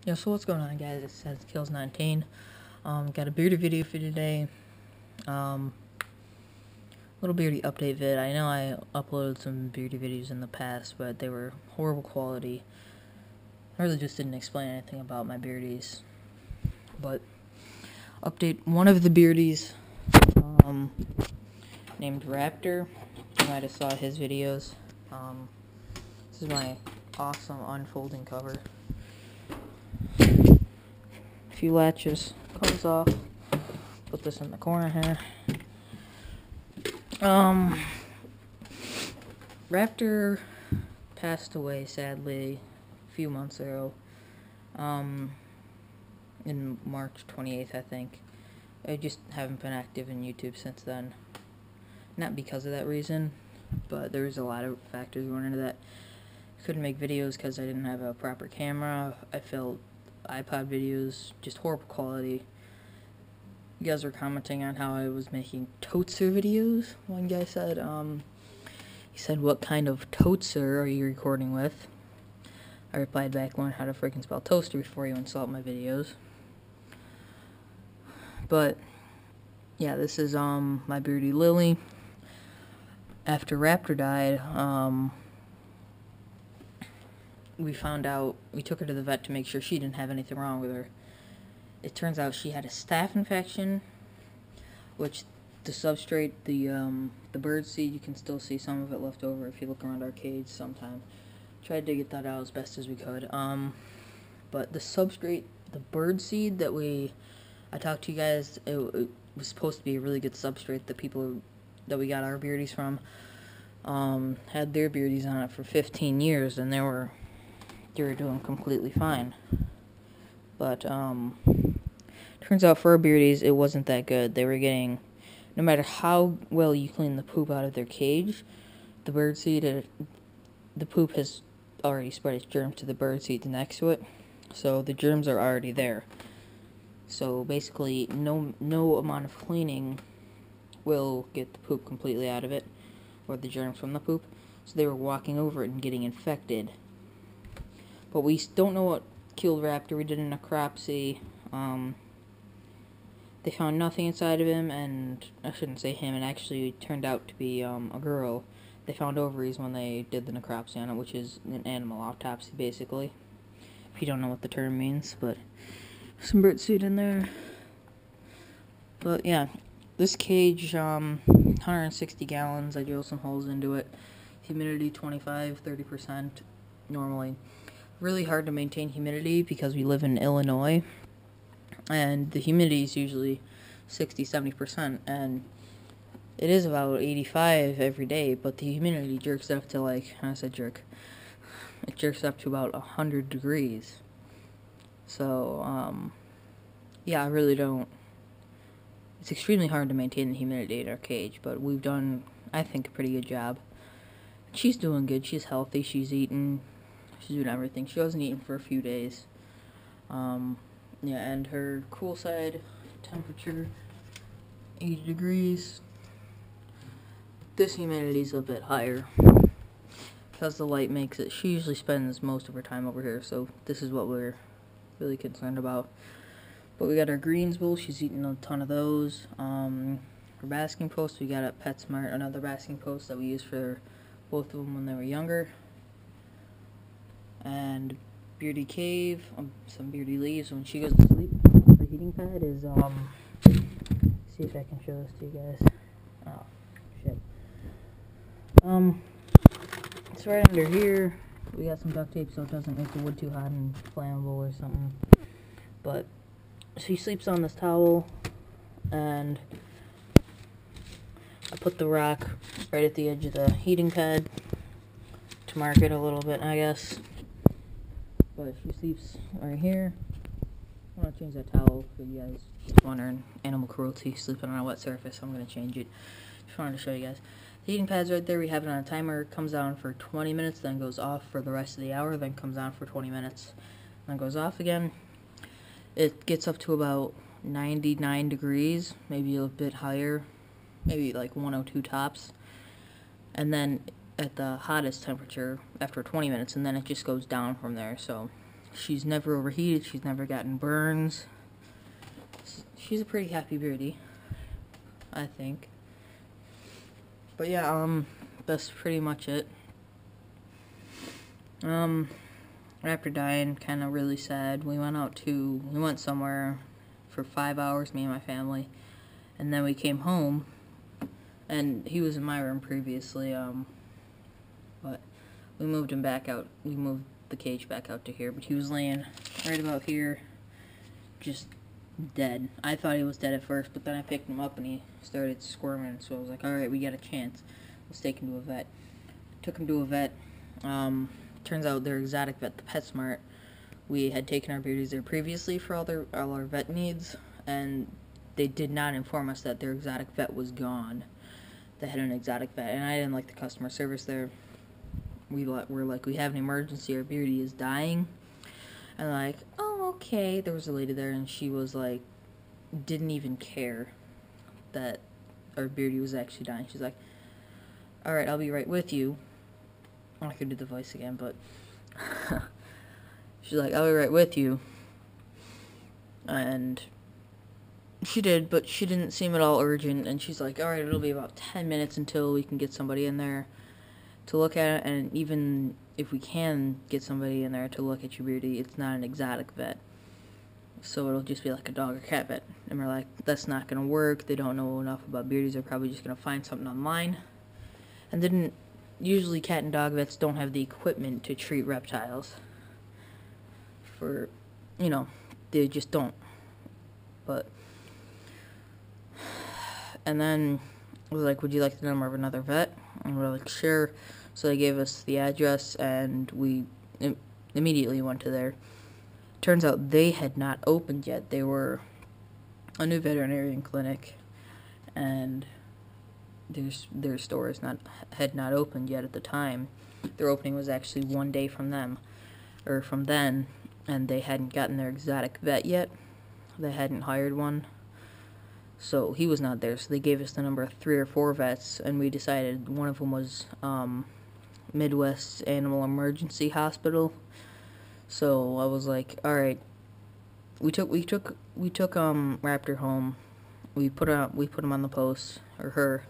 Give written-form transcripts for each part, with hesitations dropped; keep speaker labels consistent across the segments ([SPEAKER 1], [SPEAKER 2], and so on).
[SPEAKER 1] Yeah, so what's going on, guys? It says Kills19. Got a Beardie video for today. Little Beardie update vid. I know I uploaded some Beardie videos in the past, but they were horrible quality. I really just didn't explain anything about my Beardies. But update one of the Beardies, named Raptor. You might have saw his videos. This is my awesome unfolding cover. A few latches comes off. Put this in the corner here. Raptor passed away sadly a few months ago. In March 28th, I think. I just haven't been active in YouTube since then. Not because of that reason, but there was a lot of factors going into that. I couldn't make videos because I didn't have a proper camera. I felt iPod videos, just horrible quality. You guys were commenting on how I was making toaster videos. One guy said, he said, "What kind of toaster are you recording with?" I replied back, "Learn how to freaking spell toaster before you insult my videos." But yeah, this is my Beardie Lily. After Raptor died, we found out, we took her to the vet to make sure she didn't have anything wrong with her. It turns out she had a staph infection, which the substrate, the bird seed, you can still see some of it left over if you look around our cage sometime. Tried to get that out as best as we could. But the substrate, the bird seed that I talked to you guys, it was supposed to be a really good substrate that people that we got our Beardies from had their Beardies on it for 15 years, and they were doing completely fine. But turns out for our Beardies, it wasn't that good. They were getting, no matter how well you clean the poop out of their cage, the bird seed, the poop has already spread its germs to the bird seeds next to it, so the germs are already there. So basically, no amount of cleaning will get the poop completely out of it, or the germs from the poop. So they were walking over it and getting infected. But we don't know what killed Raptor. We did a necropsy. They found nothing inside of him, and I shouldn't say him, it actually turned out to be a girl. They found ovaries when they did the necropsy on it, which is an animal autopsy, basically. If you don't know what the term means, but some bird seed in there. But yeah, this cage, 160 gallons. I drilled some holes into it. Humidity 25-30% normally. Really hard to maintain humidity because we live in Illinois, and the humidity is usually 60-70%, and it is about 85 every day, but the humidity jerks up to, like, I said jerk, it jerks up to about 100 degrees. So yeah, I really don't, it's extremely hard to maintain the humidity in our cage, but we've done, I think, a pretty good job. She's doing good. She's healthy. She's eating. She's doing everything. She wasn't eating for a few days. Yeah, and her cool side temperature, 80 degrees. This humidity's a bit higher because the light makes it. She usually spends most of her time over here, so this is what we're really concerned about. But we got our greens bowl. She's eating a ton of those. Her basking post, we got at PetSmart, another basking post that we used for both of them when they were younger. And Beardie cave, some Beardie leaves when she goes to sleep. Her heating pad is, see if I can show this to you guys. Oh, shit. It's right under here. We got some duct tape so it doesn't make the wood too hot and flammable or something. But she sleeps on this towel, and I put the rock right at the edge of the heating pad to mark it a little bit, I guess. But she sleeps right here. I want to change that towel for you guys. Just wondering, animal cruelty, sleeping on a wet surface. I'm going to change it. Just wanted to show you guys. The heating pad's right there. We have it on a timer. It comes on for 20 minutes, then goes off for the rest of the hour, then comes on for 20 minutes, then goes off again. It gets up to about 99 degrees, maybe a bit higher, maybe like 102 tops. And then at the hottest temperature after 20 minutes, and then it just goes down from there. So She's never overheated. She's never gotten burns. She's a pretty happy Beardie, I think. But yeah, that's pretty much it. After dying, kind of really sad. We went somewhere for 5 hours, me and my family, and then we came home, and he was in my room previously, but we moved him back out. We moved the cage back out to here, but he was laying right about here, just dead. I thought he was dead at first, but then I picked him up and he started squirming, so I was like, alright, we got a chance. Let's take him to a vet. Took him to a vet. Turns out their exotic vet, the PetSmart, we had taken our Beardies there previously for all our vet needs, and they did not inform us that their exotic vet was gone. They had an exotic vet, and I didn't like the customer service there. We're like, we have an emergency, our Beardie is dying. And like, oh, okay. There was a lady there, and she was like, didn't even care that our Beardie was actually dying. She's like, alright, I'll be right with you. I could do the voice again, but she's like, I'll be right with you. And she did, but she didn't seem at all urgent, and she's like, alright, it'll be about 10 minutes until we can get somebody in there to look at it, and even if we can get somebody in there to look at your Beardie, it's not an exotic vet. So it'll just be like a dog or cat vet. And we're like, that's not going to work. They don't know enough about Beardies. They're probably just going to find something online. And usually cat and dog vets don't have the equipment to treat reptiles. They just don't. And then I was like, would you like the number of another vet? And we're like, sure. So they gave us the address, and we immediately went to there. Turns out they had not opened yet. They were a new veterinarian clinic, and their store had not opened yet at the time. Their opening was actually one day from then, and they hadn't gotten their exotic vet yet. They hadn't hired one. So he was not there, so they gave us the number of 3 or 4 vets, and we decided one of them was Midwest Animal Emergency Hospital. So I was like, all right. We took Raptor home. We put him on the post, or her.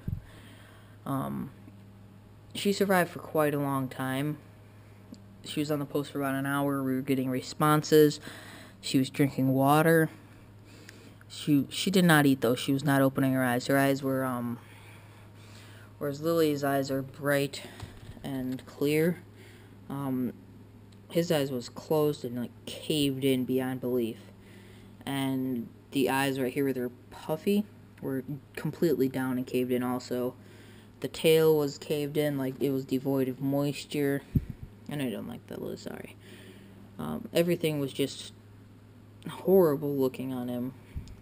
[SPEAKER 1] She survived for quite a long time. She was on the post for about an hour. We were getting responses. She was drinking water. She did not eat, though. She was not opening her eyes. Her eyes were, whereas Lily's eyes are bright and clear, his eyes was closed and, like, caved in beyond belief. And the eyes right here where they're puffy were completely down and caved in also. The tail was caved in, like it was devoid of moisture. And I don't like that, Liz, sorry. Everything was just horrible looking on him.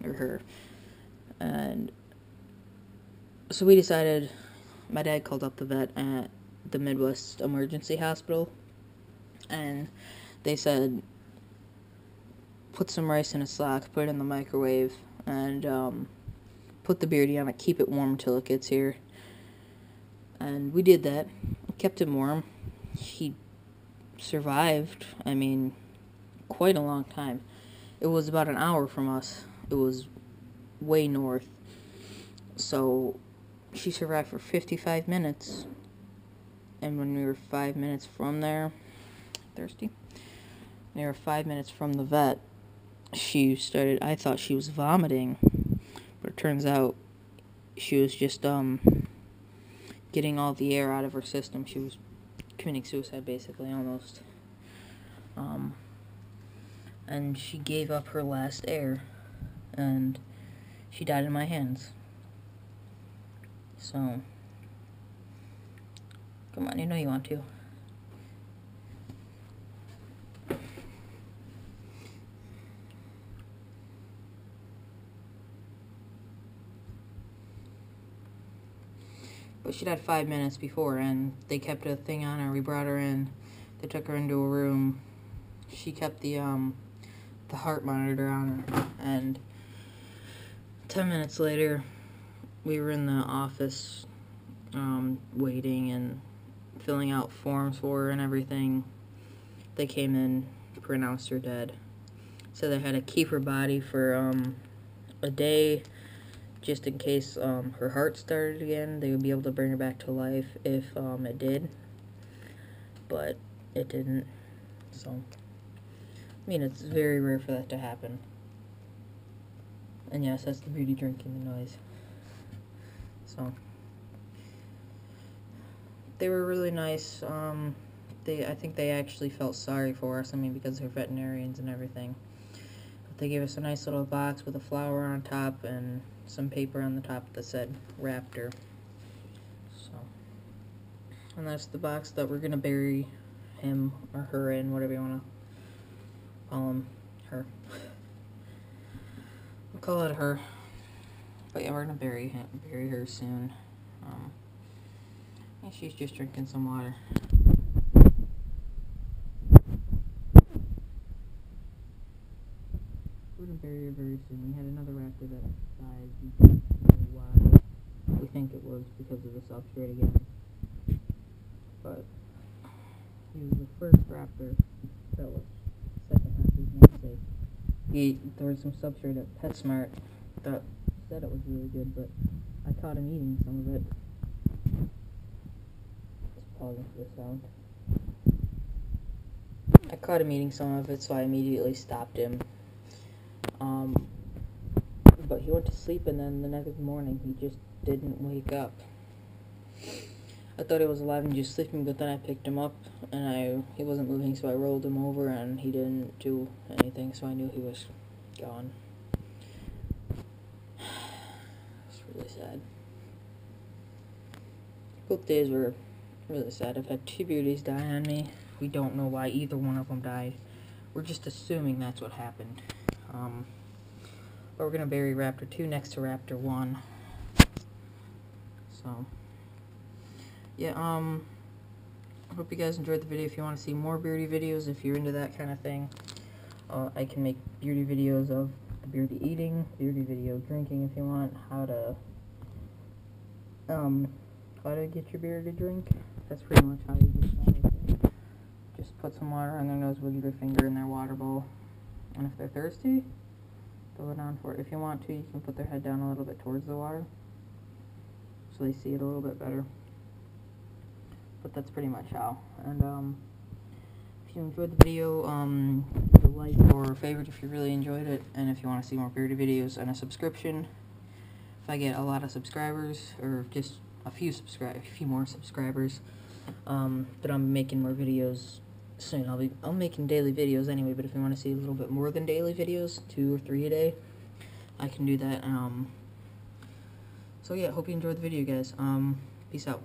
[SPEAKER 1] Or her. And so we decided, my dad called up the vet at the Midwest Emergency Hospital, and they said, put some rice in a sock, put it in the microwave, and put the Beardie on it, keep it warm until it gets here. And we did that, kept him warm. He survived, quite a long time. It was about an hour from us. It was way north. So she survived for 55 minutes. And when we were 5 minutes from there, thirsty? We were 5 minutes from the vet, I thought she was vomiting. But it turns out she was just getting all the air out of her system. She was committing suicide, basically, almost. And she gave up her last air. And she died in my hands. So, come on, you know you want to. But she died 5 minutes before, and they kept a thing on her. We brought her in. They took her into a room. She kept the heart monitor on her, and 10 minutes later, we were in the office, waiting and filling out forms for her and everything. They came in pronounced her dead. So they had to keep her body for a day, just in case her heart started again. They would be able to bring her back to life if it did, but it didn't. So, I mean, it's very rare for that to happen. And yes, that's the Beardie drinking the noise. So, they were really nice. I think they actually felt sorry for us. I mean, because they're veterinarians and everything. But they gave us a nice little box with a flower on top and some paper on the top that said Raptor. So, and that's the box that we're gonna bury him or her in, whatever you wanna call him. Her. We'll call it her. But yeah, we're gonna bury her soon. And she's just drinking some water. We're gonna bury her very soon. We had another raptor that died. We don't know why. We think it was because of the substrate again. But he was the first raptor that was second raptor's namesake. There was some substrate at PetSmart that said it was really good, but I caught him eating some of it. Just pausing for the sound. I caught him eating some of it, so I immediately stopped him. But he went to sleep, and then the next morning he just didn't wake up. I thought he was alive and just sleeping, but then I picked him up, and he wasn't moving, so I rolled him over, and he didn't do anything, so I knew he was gone. It's really sad. Both days were really sad. I've had 2 Beardies die on me. We don't know why either one of them died. We're just assuming that's what happened. But we're going to bury Raptor 2 next to Raptor 1. So, yeah, I hope you guys enjoyed the video. If you want to see more Beardie videos, if you're into that kind of thing, I can make Beardie videos of the Beardie eating, Beardie video drinking if you want, how to get your Beardie to drink. That's pretty much how you get started. Just put some water on their nose with your finger in their water bowl. And if they're thirsty, throw it on for it. If you want to, you can put their head down a little bit towards the water so they see it a little bit better. But that's pretty much how. And if you enjoyed the video, give a like or a favorite if you really enjoyed it. And if you want to see more Beardie videos and a subscription, if I get a lot of subscribers, or just a few more subscribers, then I'm making more videos soon. I'm making daily videos anyway, but if you want to see a little bit more than daily videos, 2 or 3 a day, I can do that. So yeah, hope you enjoyed the video, guys. Peace out.